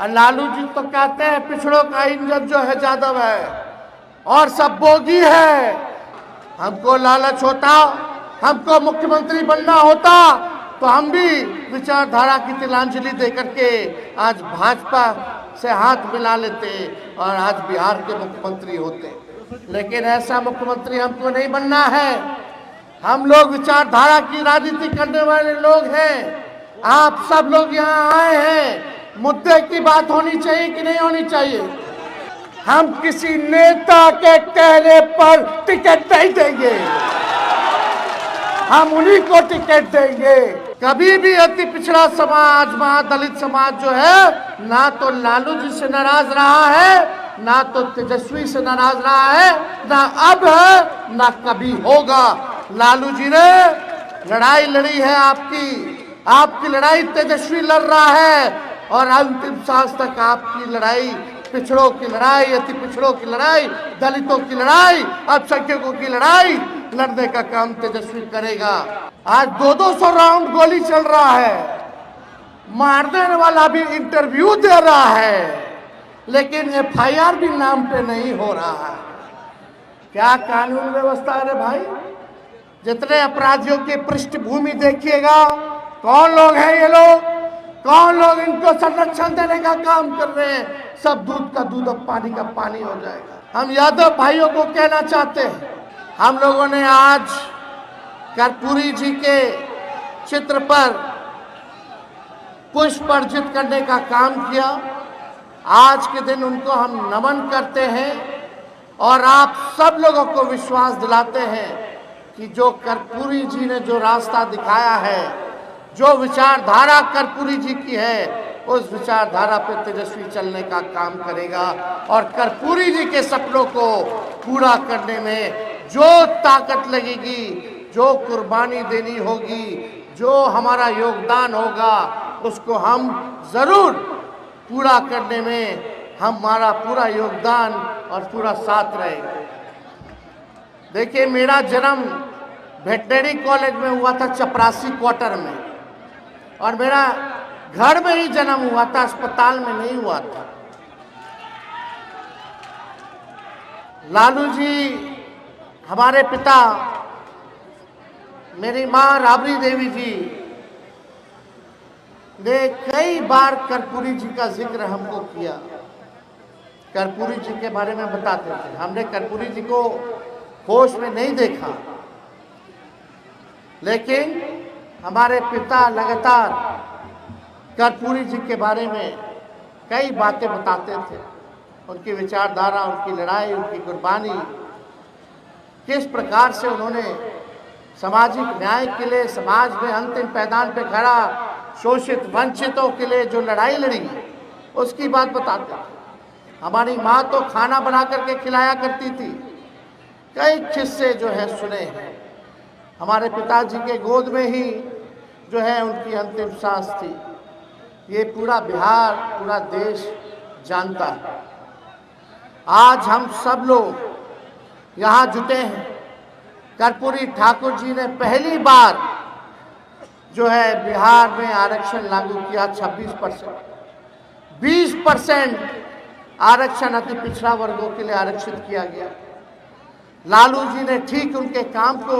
और लालू जी तो कहते हैं पिछड़ों का इंजन जो है यादव है और सब बोगी है। हमको लालच होता, हमको मुख्यमंत्री बनना होता तो हम भी विचारधारा की तिलांजलि दे करके आज भाजपा से हाथ मिला लेते और आज बिहार के मुख्यमंत्री होते। लेकिन ऐसा मुख्यमंत्री हमको नहीं बनना है। हम लोग विचारधारा की राजनीति करने वाले लोग हैं। आप सब लोग यहाँ आए हैं, मुद्दे की बात होनी चाहिए कि नहीं होनी चाहिए। हम किसी नेता के कहने पर टिकट नहीं देंगे, हम उन्हीं को टिकट देंगे। कभी भी अति पिछड़ा समाज, महादलित समाज जो है ना तो लालू जी से नाराज रहा है, ना तो तेजस्वी से नाराज रहा है, ना अब है, ना कभी होगा। लालू जी ने लड़ाई लड़ी है आपकी लड़ाई तेजस्वी लड़ रहा है और अंतिम सांस तक आपकी लड़ाई, पिछड़ों की लड़ाई, अति पिछड़ों की लड़ाई, दलितों की लड़ाई, अल्पसंख्यकों की लड़ाई लड़ने का काम तेजस्वी करेगा। आज 200 राउंड गोली चल रहा है, मार देने वाला भी इंटरव्यू दे रहा है, लेकिन एफआईआर भी नाम पे नहीं हो रहा है। क्या कानून व्यवस्था है रे भाई। जितने अपराधियों की पृष्ठभूमि देखिएगा, कौन लोग हैं ये लोग, कौन लोग इनको संरक्षण देने का काम कर रहे हैं। सब दूध का दूध अब पानी का पानी हो जाएगा। हम यादव भाइयों को कहना चाहते हैं, हम लोगों ने आज कर्पूरी जी के चित्र पर पुष्प अर्पित करने का काम किया। आज के दिन उनको हम नमन करते हैं और आप सब लोगों को विश्वास दिलाते हैं कि जो कर्पूरी जी ने जो रास्ता दिखाया है, जो विचारधारा कर्पूरी जी की है, उस विचारधारा पे तेजस्वी चलने का काम करेगा और कर्पूरी जी के सपनों को पूरा करने में जो ताकत लगेगी, जो कुर्बानी देनी होगी, जो हमारा योगदान होगा, उसको हम जरूर पूरा करने में हमारा पूरा योगदान और पूरा साथ रहेगा। देखिए, मेरा जन्म वेटनरी कॉलेज में हुआ था, चपरासी क्वार्टर में, और मेरा घर में ही जन्म हुआ था, अस्पताल में नहीं हुआ था। लालू जी हमारे पिता, मेरी माँ राबड़ी देवी जी ने कई बार कर्पूरी जी का जिक्र हमको किया, कर्पूरी जी के बारे में बताते थे। हमने कर्पूरी जी को होश में नहीं देखा, लेकिन हमारे पिता लगातार कर्पूरी जी के बारे में कई बातें बताते थे। उनकी विचारधारा, उनकी लड़ाई, उनकी कुर्बानी, किस प्रकार से उन्होंने सामाजिक न्याय के लिए समाज में अंतिम पैदान पे खड़ा शोषित वंचितों के लिए जो लड़ाई लड़ी, उसकी बात बताते थे। हमारी माँ तो खाना बना करके खिलाया करती थी। कई किस्से जो है सुने हैं। हमारे पिताजी के गोद में ही जो है उनकी अंतिम सांस थी। ये पूरा बिहार, पूरा देश जानता है। आज हम सब लोग यहाँ जुटे हैं। कर्पूरी ठाकुर जी ने पहली बार जो है बिहार में आरक्षण लागू किया। 26%, 20% आरक्षण अति पिछड़ा वर्गों के लिए आरक्षित किया गया। लालू जी ने ठीक उनके काम को,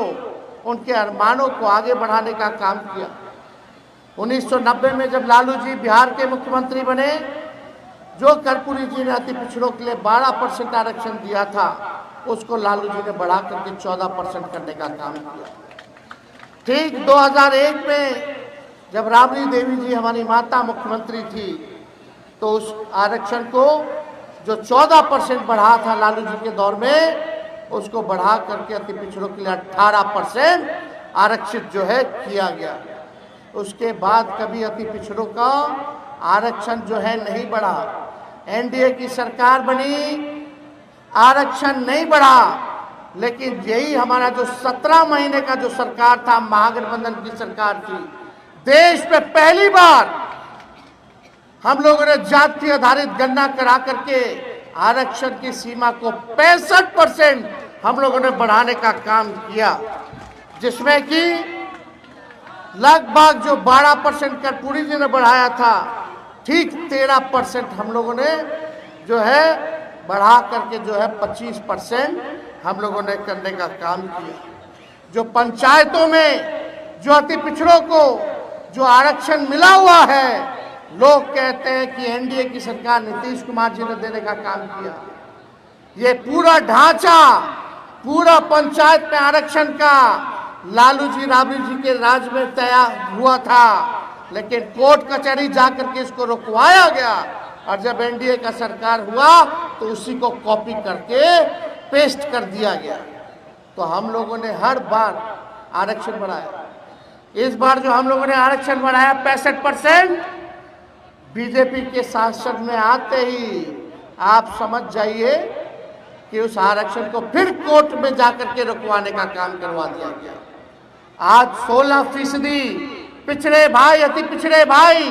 उनके अरमानों को आगे बढ़ाने का काम किया। 1990 में जब लालू जी बिहार के मुख्यमंत्री बने, जो कर्पूरी जी ने अति पिछड़ों के लिए 12% आरक्षण दिया था, उसको लालू जी ने बढ़ा करके 14% करने का काम किया। ठीक 2001 में जब राबड़ी देवी जी हमारी माता मुख्यमंत्री थी, तो उस आरक्षण को जो 14% बढ़ा था लालू जी के दौर में, उसको बढ़ा करके अति पिछड़ों के लिए 18% आरक्षित जो है किया गया। उसके बाद कभी अति पिछड़ों का आरक्षण जो है नहीं बढ़ा। एनडीए की सरकार बनी, आरक्षण नहीं बढ़ा, लेकिन यही हमारा जो 17 महीने का जो सरकार था, महागठबंधन की सरकार थी, देश में पहली बार हम लोगों ने जाति आधारित गणना करा करके आरक्षण की सीमा को 65% हम लोगों ने बढ़ाने का काम किया, जिसमें कि लगभग जो 12% कर्पूरी जी ने बढ़ाया था, ठीक 13% हम लोगों ने जो है बढ़ा करके जो है 25% हम लोगों ने करने का काम किया। जो पंचायतों में जो अति पिछड़ों को जो आरक्षण मिला हुआ है, लोग कहते हैं कि एनडीए की सरकार नीतीश कुमार जी ने देने का काम किया। ये पूरा ढांचा, पूरा पंचायत में आरक्षण का लालू जी राबड़ी जी के राज में तैयार हुआ था, लेकिन कोर्ट कचहरी जाकर के इसको रुकवाया गया। और जब एनडीए का सरकार हुआ तो उसी को कॉपी करके पेस्ट कर दिया गया। तो हम लोगों ने हर बार आरक्षण बढ़ाया। इस बार जो हम लोगों ने आरक्षण बढ़ाया 65%, बीजेपी के शासन में आते ही आप समझ जाइए कि उस आरक्षण को फिर कोर्ट में जाकर के रुकवाने का काम करवा दिया गया। आज 16% पिछड़े भाई, अति पिछड़े भाई,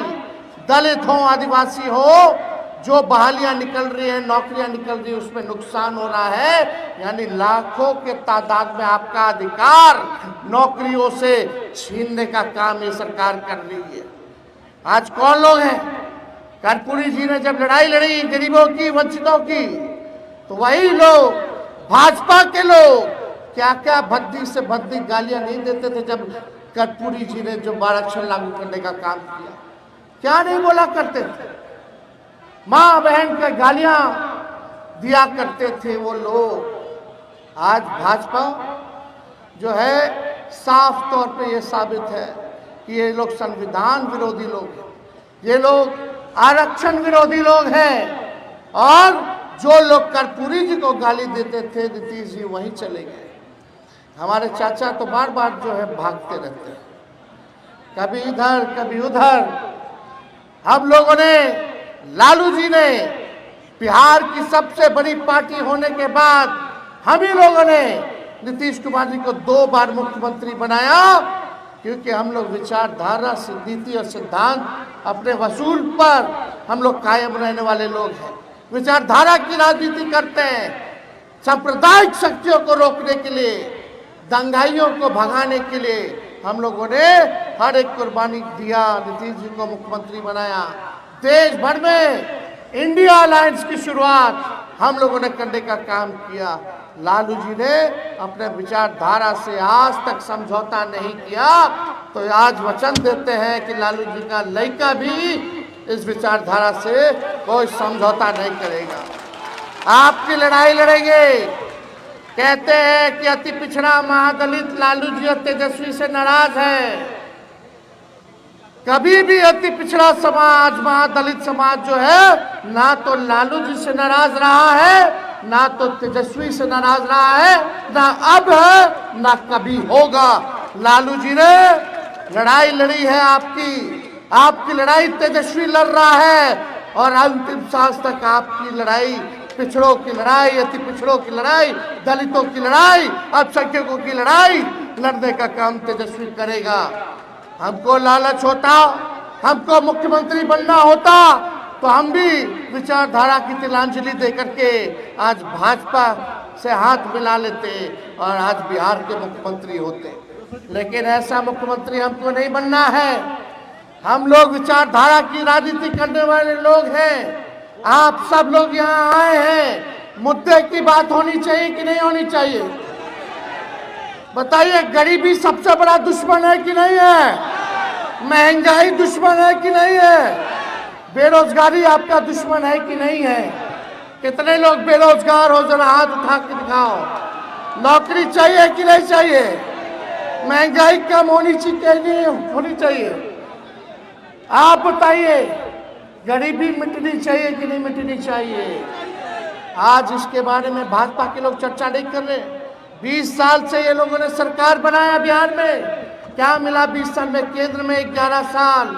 दलित हो, आदिवासी हो, जो बहालियां निकल रही हैं, नौकरियां निकल रही हैं, उसमें नुकसान हो रहा है। यानी लाखों के तादाद में आपका अधिकार नौकरियों से छीनने का काम ये सरकार कर रही है। आज कौन लोग हैं? कर्पूरी जी ने जब लड़ाई लड़ी गरीबों की, वंचितों की, तो वही लोग, भाजपा के लोग, क्या क्या भद्दी से भद्दी गालियां नहीं देते थे जब कर्पूरी जी ने जो आरक्षण लागू करने का काम किया। क्या नहीं बोला करते थे? माँ बहन के गालियां दिया करते थे वो लोग। आज भाजपा जो है साफ तौर पे ये साबित है कि ये लोग संविधान विरोधी लोग हैं, ये लोग आरक्षण विरोधी लोग हैं। और जो लोग कर्पूरी जी को गाली देते थे, नीतीश जी वहीं चले गए। हमारे चाचा तो बार बार जो है भागते रहते हैं, कभी इधर कभी उधर। हम लोगों ने, लालू जी ने बिहार की सबसे बड़ी पार्टी होने के बाद हम ही लोगों ने नीतीश कुमार जी को 2 बार मुख्यमंत्री बनाया, क्योंकि हम लोग विचारधारा, नीति और सिद्धांत अपने वसूल पर हम लोग कायम रहने वाले लोग हैं। विचारधारा की राजनीति करते हैं। सांप्रदायिक शक्तियों को रोकने के लिए, दंगाइयों को भगाने के लिए हम लोगों ने हर एक कुर्बानी दिया, नीतीश जी को मुख्यमंत्री बनाया। देश भर में इंडिया अलायंस की शुरुआत हम लोगों ने करने का काम किया। लालू जी ने अपने विचारधारा से आज तक समझौता नहीं किया, तो आज वचन देते हैं कि लालू जी का लड़का भी इस विचारधारा से कोई समझौता नहीं करेगा। आपकी लड़ाई लड़ेंगे। कहते हैं कि अति पिछड़ा महादलित लालू जी और तेजस्वी से नाराज है। कभी भी अति पिछड़ा समाज, महादलित समाज जो है, ना तो लालू जी से नाराज रहा है, ना तो तेजस्वी से नाराज रहा है, ना अब है, ना कभी होगा। लालू जी ने लड़ाई लड़ी है आपकी लड़ाई तेजस्वी लड़ रहा है, और अंतिम सांस तक आपकी लड़ाई, पिछड़ों की लड़ाई, अति पिछड़ों की लड़ाई, दलितों की लड़ाई, अल्पसंख्यकों की लड़ाई लड़ने का काम तेजस्वी करेगा। हमको लालच होता, हमको मुख्यमंत्री बनना होता, तो हम भी विचारधारा की तिलांजलि देकर के आज भाजपा से हाथ मिला लेते और आज बिहार के मुख्यमंत्री होते। लेकिन ऐसा मुख्यमंत्री हमको नहीं बनना है। हम लोग विचारधारा की राजनीति करने वाले लोग हैं। आप सब लोग यहाँ आए हैं, मुद्दे की बात होनी चाहिए कि नहीं होनी चाहिए? बताइए, गरीबी सबसे बड़ा दुश्मन है कि नहीं है? महंगाई दुश्मन है कि नहीं है? बेरोजगारी आपका दुश्मन है कि नहीं है? कितने लोग बेरोजगार हो, जरा हाथ उठा के दिखाओ। नौकरी चाहिए कि नहीं चाहिए? महंगाई कम होनी चाहिए नहीं होनी चाहिए? आप बताइए, गरीबी मिटनी चाहिए कि नहीं मिटनी चाहिए? आज इसके बारे में भाजपा के लोग चर्चा नहीं कर रहे। 20 साल से ये लोगों ने सरकार बनाया बिहार में, क्या मिला 20 साल में? केंद्र में 11 साल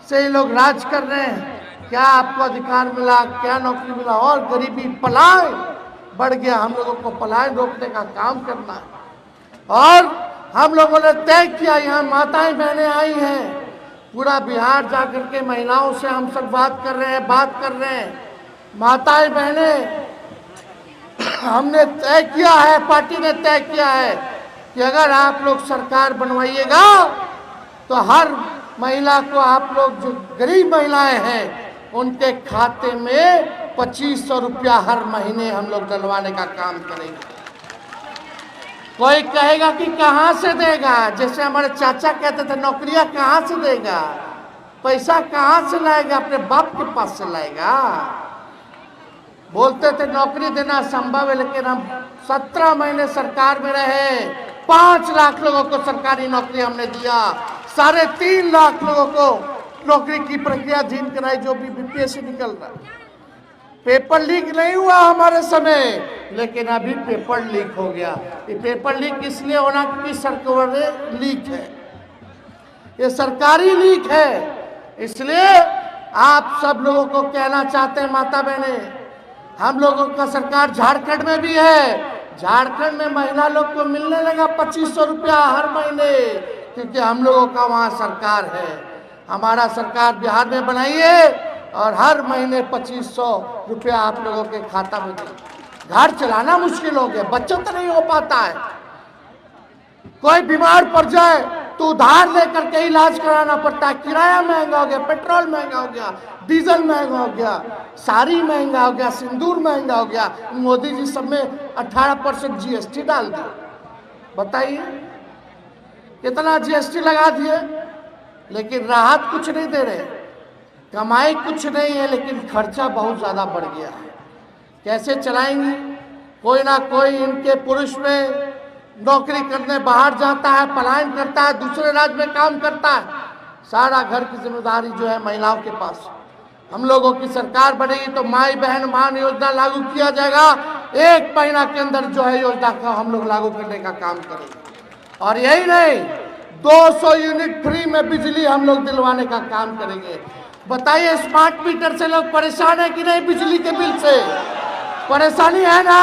से ये लोग राज कर रहे हैं। क्या आपको अधिकार मिला? क्या नौकरी मिला? और गरीबी, पलायन बढ़ गया। हम लोगों को पलायन रोकने का काम करना है। और हम लोगों ने तय किया, यहाँ माताएं बहनें आई हैं, पूरा बिहार जाकर के महिलाओं से हम सब बात कर रहे हैं। माताएं बहनें, हमने तय किया है, पार्टी ने तय किया है कि अगर आप लोग सरकार बनवाइएगा तो हर महिला को आप लोग, जो गरीब महिलाएं हैं, उनके खाते में 2500 रुपया हर महीने हम लोग डलवाने का काम करेंगे। कोई कहेगा कि कहाँ से देगा, जैसे हमारे चाचा कहते थे नौकरियां कहाँ से देगा, पैसा कहाँ से लाएगा, अपने बाप के पास से लाएगा। बोलते थे नौकरी देना संभव है, लेकिन हम 17 महीने सरकार में रहे, 5 लाख लोगों को सरकारी नौकरी हमने दिया, 3.5 लाख लोगों को नौकरी की प्रक्रिया जीन कराई, जो भी बीपीएससी निकल रहा है। पेपर लीक नहीं हुआ हमारे समय, लेकिन अभी पेपर लीक हो गया। ये पेपर लीक इसलिए होना क्योंकि सरकार लीक है, ये सरकारी लीक है। इसलिए आप सब लोगों को कहना चाहते हैं, माता बहने, हम लोगों का सरकार झारखंड में भी है, झारखंड में महिला लोग को मिलने लगा 2500 रुपया हर महीने, क्योंकि हम लोगों का वहाँ सरकार है। हमारा सरकार बिहार में बनाइए और हर महीने 2500 रुपया आप लोगों के खाता में दे। घर चलाना मुश्किल हो गया, बचत नहीं हो पाता है। कोई बीमार पड़ जाए तो उधार लेकर के इलाज कराना पड़ता है, किराया महंगा हो गया, पेट्रोल महंगा हो गया, डीजल महंगा हो गया, साड़ी महंगा हो गया, सिंदूर महंगा हो गया। मोदी जी सब में 18% जीएसटी डाल दिया। बताइए कितना जीएसटी लगा दिए, लेकिन राहत कुछ नहीं दे रहे, कमाई कुछ नहीं है, लेकिन खर्चा बहुत ज़्यादा बढ़ गया है। कैसे चलाएंगे? कोई ना कोई इनके पुरुष में नौकरी करने बाहर जाता है, पलायन करता है, दूसरे राज्य में काम करता है। सारा घर की जिम्मेदारी जो है महिलाओं के पास। हम लोगों की सरकार बनेगी तो माई बहन मान योजना लागू किया जाएगा। 1 महीना के अंदर जो है योजना का हम लोग लागू करने का काम करेंगे। और यही नहीं, 200 यूनिट फ्री में बिजली हम लोग दिलवाने का काम करेंगे। बताइए स्मार्ट मीटर से लोग परेशान है कि नहीं? बिजली के बिल से परेशानी है ना?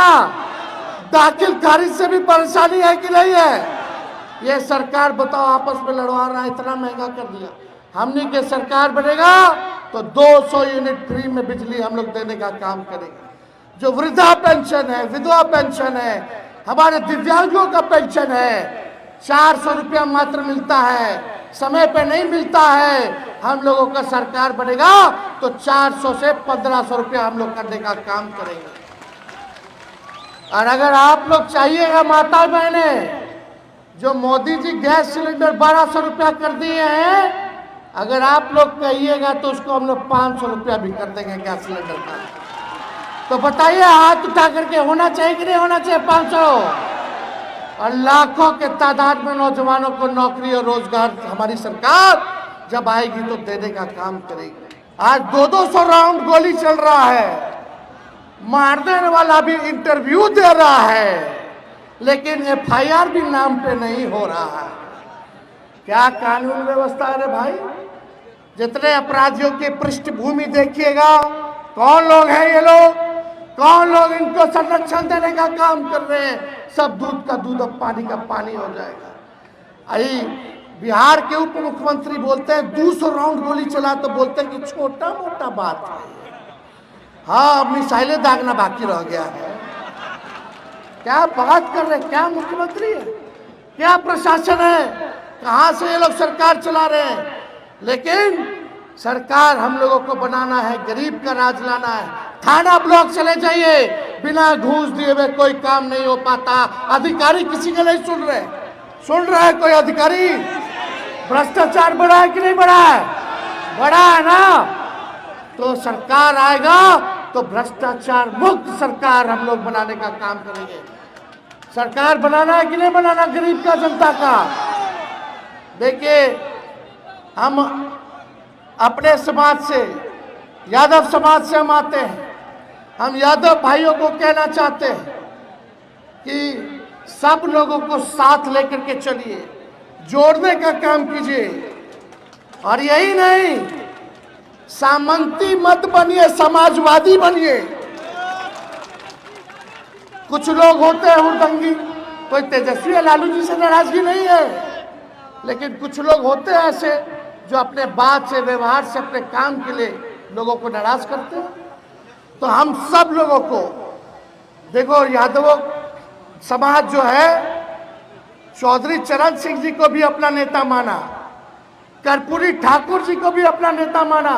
दाखिल खारिज से भी परेशानी है कि नहीं है? ये सरकार बताओ आपस में लड़वा रहा है, इतना महंगा कर दिया। हमने के सरकार बनेगा तो 200 यूनिट फ्री में बिजली हम लोग देने का काम करेंगे। जो वृद्धा पेंशन है, विधवा पेंशन है, हमारे दिव्यांगों का पेंशन है, 400 रुपया मात्र मिलता है, समय पे नहीं मिलता है। हम लोगों का सरकार बनेगा तो 400 से 1500 रुपया हम लोग करने का काम करेंगे। और अगर आप लोग चाहिएगा माता बहने, जो मोदी जी गैस सिलेंडर 1200 रुपया कर दिए हैं, अगर आप लोग कहिएगा तो उसको हम लोग 500 रुपया भी कर देंगे गैस सिलेंडर का। तो बताइए हाथ उठा करके होना चाहिए कि नहीं होना चाहिए 500? और लाखों के तादाद में नौजवानों को नौकरी और रोजगार हमारी सरकार जब आएगी तो देने का काम करेगी। आज 200 राउंड गोली चल रहा है, मार देने वाला भी इंटरव्यू दे रहा है, लेकिन एफआईआर भी नाम पे नहीं हो रहा है। क्या कानून व्यवस्था है रे भाई? जितने अपराधियों की पृष्ठभूमि देखिएगा, कौन लोग हैं ये लोग, कौन लोग इनको संरक्षण देने का काम कर रहे हैं? सब दूध का दूध अब पानी का पानी हो जाएगा। अरे बिहार के उप मुख्यमंत्री बोलते हैं 200 राउंड गोली चला तो बोलते हैं कि छोटा मोटा बात है। हाँ, मिसाइलें दागना बाकी रह गया है। क्या बात कर रहे हैं? क्या मुख्यमंत्री है, क्या प्रशासन है, कहाँ से ये लोग सरकार चला रहे हैं? लेकिन सरकार हम लोगों को बनाना है, गरीब का राज लाना है। थाना ब्लॉक चले जाइए, बिना घूस दिए हुए कोई काम नहीं हो पाता। अधिकारी किसी का नहीं सुन रहे। सुन रहा है कोई अधिकारी? भ्रष्टाचार बढ़ा है कि नहीं बढ़ा है? बढ़ा है ना? तो सरकार आएगा तो भ्रष्टाचार मुक्त सरकार हम लोग बनाने का काम करेंगे। सरकार बनाना है कि नहीं बनाना गरीब का, जनता का? देखिए, हम अपने समाज से, यादव समाज से हम आते हैं। हम यादव भाइयों को कहना चाहते हैं कि सब लोगों को साथ लेकर के चलिए, जोड़ने का काम कीजिए। और यही नहीं, सामंती मत बनिए, समाजवादी बनिए। कुछ लोग होते हैं हुड़दंगी, कोई तेजस्वी लालू जी से नाराजगी नहीं है, लेकिन कुछ लोग होते हैं ऐसे जो अपने बात से, व्यवहार से, अपने काम के लिए लोगों को नाराज करते हैं। तो हम सब लोगों को देखो, यादव समाज जो है चौधरी चरण सिंह जी को भी अपना नेता माना, कर्पूरी ठाकुर जी को भी अपना नेता माना,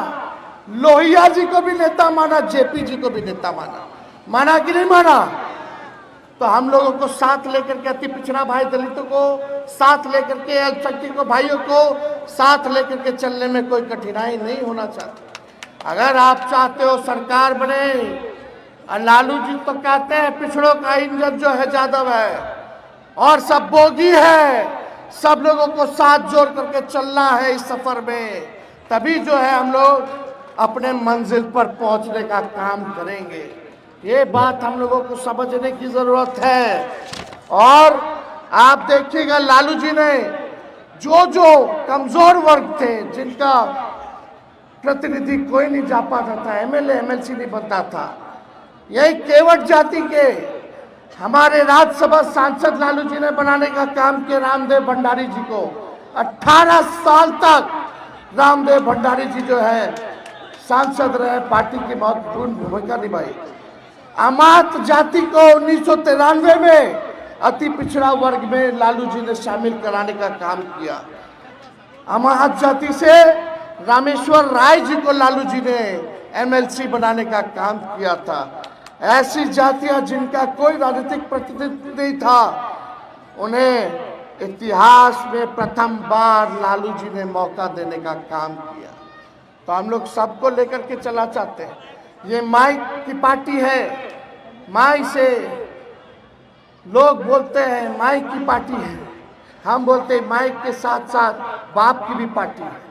लोहिया जी को भी नेता माना, जेपी जी को भी नेता माना। माना कि नहीं माना? तो हम लोगों को साथ लेकर के, अति पिछड़ा भाई दलितों को साथ लेकर के, अल्पसंख्यक भाइयों को साथ लेकर के चलने में कोई कठिनाई नहीं होना चाहती। अगर आप चाहते हो सरकार बने, और लालू जी तो कहते हैं पिछड़ों का इंजन जो है यादव है और सब बोगी है, सब लोगों को साथ जोड़ करके चलना है इस सफर में, तभी जो है हम लोग अपने मंजिल पर पहुंचने का काम करेंगे। ये बात हम लोगों को समझने की जरूरत है। और आप देखिएगा लालू जी ने जो जो कमजोर वर्ग थे, जिनका प्रतिनिधि कोई नहीं जा पाता था, एमएलए एमएलसी नहीं बनता था, यही केवट जाति के हमारे राज्यसभा सांसद लालू जी ने बनाने का काम किया रामदेव भंडारी जी को। 18 साल तक रामदेव भंडारी जी जो है सांसद रहे, पार्टी की महत्वपूर्ण भूमिका निभाई। अमात जाति को 1993 में अति पिछड़ा वर्ग में लालू जी ने शामिल कराने का काम किया। अमात जाति से रामेश्वर राय जी को लालू जी ने एमएलसी बनाने का काम किया था। ऐसी जातियां जिनका कोई राजनीतिक प्रतिनिधित्व नहीं था, उन्हें इतिहास में प्रथम बार लालू जी ने मौका देने का काम किया। तो हम लोग सबको लेकर के चला चाहते हैं। ये माई की पार्टी है, माई से लोग बोलते हैं माई की पार्टी है, हम बोलते हैं माई के साथ साथ बाप की भी पार्टी है।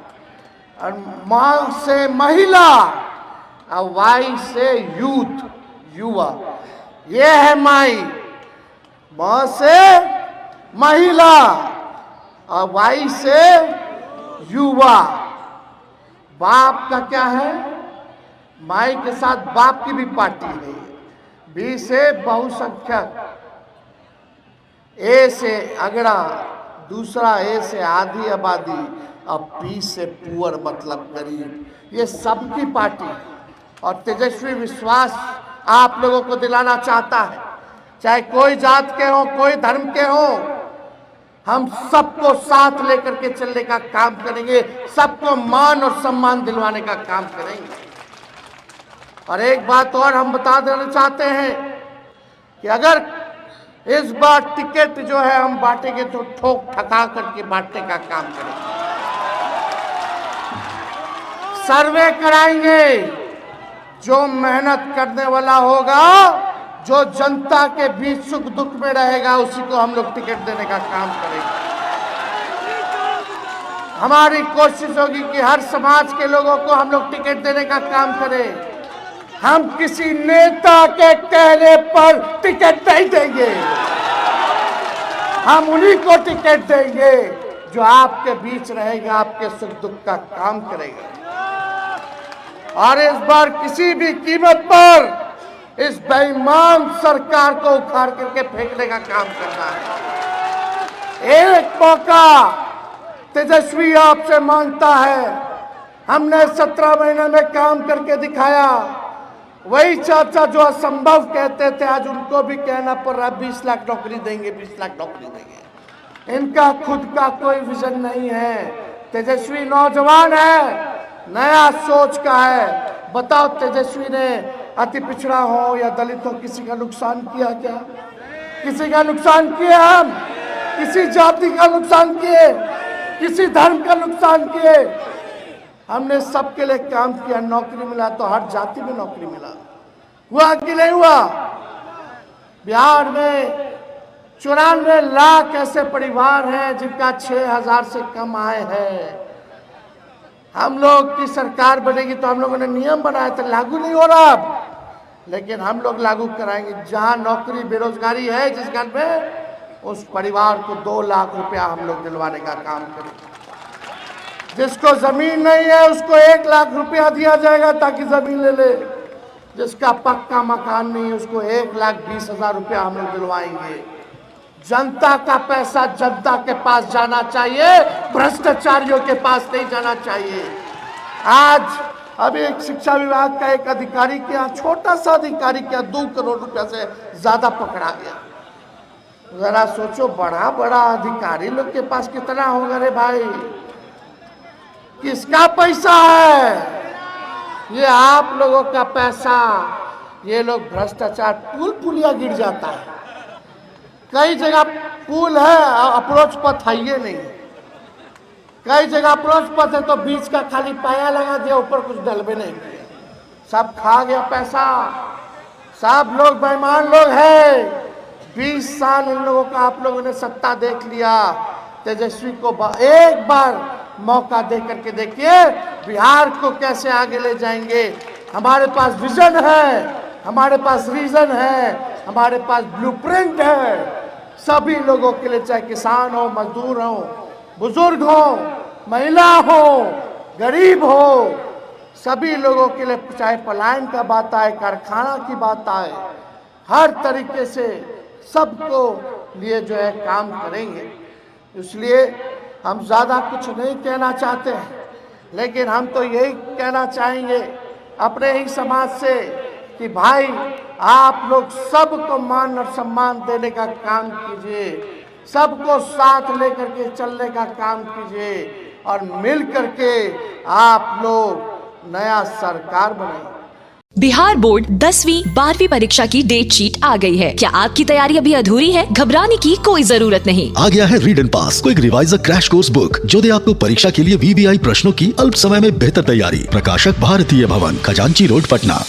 और माँ से महिला और वाई से यूथ, युवा, ये है माई। माँ से महिला और वाई से युवा। बाप का क्या है? माई के साथ बाप की भी पार्टी है। बी से बहुसंख्यक, ए से अगड़ा, दूसरा ए से आधी आबादी और पी से पुअर मतलब गरीब। ये सबकी पार्टी। और तेजस्वी विश्वास आप लोगों को दिलाना चाहता है, चाहे कोई जात के हो, कोई धर्म के हो, हम सबको साथ लेकर के चलने का काम करेंगे, सबको मान और सम्मान दिलवाने का काम करेंगे। और एक बात और हम बता देना चाहते हैं कि अगर इस बार टिकट जो है हम बांटेंगे तो ठोक ठका करके बांटने का काम करेंगे। सर्वे कराएंगे, जो मेहनत करने वाला होगा, जो जनता के बीच सुख दुख में रहेगा, उसी को हम लोग टिकट देने का काम करेंगे। हमारी कोशिश होगी कि हर समाज के लोगों को हम लोग टिकट देने का काम करें। हम किसी नेता के कहने पर टिकट नहीं देंगे, हम उन्हीं को टिकट देंगे जो आपके बीच रहेगा, आपके सुख दुख का काम करेगा। और इस बार किसी भी कीमत पर इस बेईमान सरकार को उखाड़ करके फेंकने का काम करना है। एक मौका तेजस्वी आपसे मांगता है। हमने 17 महीने में काम करके दिखाया। वही चाचा जो असंभव कहते थे, आज उनको भी कहना पड़ रहा है 20 लाख नौकरी देंगे, 20 लाख नौकरी देंगे। इनका खुद का कोई विजन नहीं है। तेजस्वी नौजवान है, नया सोच का है। बताओ, तेजस्वी ने अति पिछड़ा हो या दलित हो, किसी का नुकसान किया क्या? किसी का नुकसान किए? हम किसी जाति का नुकसान किए? किसी धर्म का नुकसान किए? हमने सबके लिए काम किया। नौकरी मिला तो हर जाति में नौकरी मिला। हुआ कि नहीं हुआ? बिहार में 94 लाख ऐसे परिवार हैं जिनका 6,000 से कम आय है। हम लोग की सरकार बनेगी तो हम लोगों ने नियम बनाया था, लागू नहीं हो रहा अब, लेकिन हम लोग लागू कराएंगे। जहां नौकरी बेरोजगारी है जिस घर में, उस परिवार को 2 लाख रुपया हम लोग दिलवाने का काम करेंगे। जिसको जमीन नहीं है उसको 1 लाख रुपया दिया जाएगा ताकि जमीन ले ले। जिसका पक्का मकान नहीं है उसको 1,20,000 रुपया हम लोग दिलवाएंगे। जनता का पैसा जनता के पास जाना चाहिए, भ्रष्टाचारियों के पास नहीं जाना चाहिए। आज अभी एक शिक्षा विभाग का एक अधिकारी के यहाँ, छोटा सा अधिकारी के यहाँ 2 करोड़ रुपया से ज्यादा पकड़ा गया। जरा सोचो, बड़ा बड़ा अधिकारी लोग के पास कितना होगा रे भाई। किसका पैसा है? ये आप लोगों का पैसा। ये लोग भ्रष्टाचार, पुल पुलिया गिर जाता है, कई जगह पुल है अप्रोच पथ है ये नहीं, कई जगह अप्रोच पथ है तो बीच का खाली पाया लगा दिया, ऊपर कुछ डलबे नहीं किया, सब खा गया पैसा। सब लोग बेईमान लोग हैं। 20 साल इन लोगों का आप लोगों ने सत्ता देख लिया। तेजस्वी को एक बार मौका दे करके देखिए बिहार को कैसे आगे ले जाएंगे। हमारे पास विजन है, हमारे पास रीजन है, हमारे पास ब्लूप्रिंट है। सभी लोगों के लिए, चाहे किसान हो, मजदूर हो, बुजुर्ग हो, महिला हो, गरीब हो, सभी लोगों के लिए, चाहे पलायन का बात आए, कारखाना की बात आए, हर तरीके से सबको लिए जो है काम करेंगे। इसलिए हम ज़्यादा कुछ नहीं कहना चाहते हैं, लेकिन हम तो यही कहना चाहेंगे अपने ही समाज से कि भाई आप लोग सबको मान और सम्मान देने का काम कीजिए, सबको साथ लेकर के चलने का काम कीजिए और मिल करके आप लोग नया सरकार बनाएं। बिहार बोर्ड 10वीं 12वीं परीक्षा की डेट शीट आ गई है। क्या आपकी तैयारी अभी अधूरी है? घबराने की कोई जरूरत नहीं। आ गया है read and pass quick reviser crash course book, जो दे आपको परीक्षा के लिए VBI प्रश्नों की अल्प समय में बेहतर तैयारी। प्रकाशक भारतीय भवन, खजांची रोड, पटना।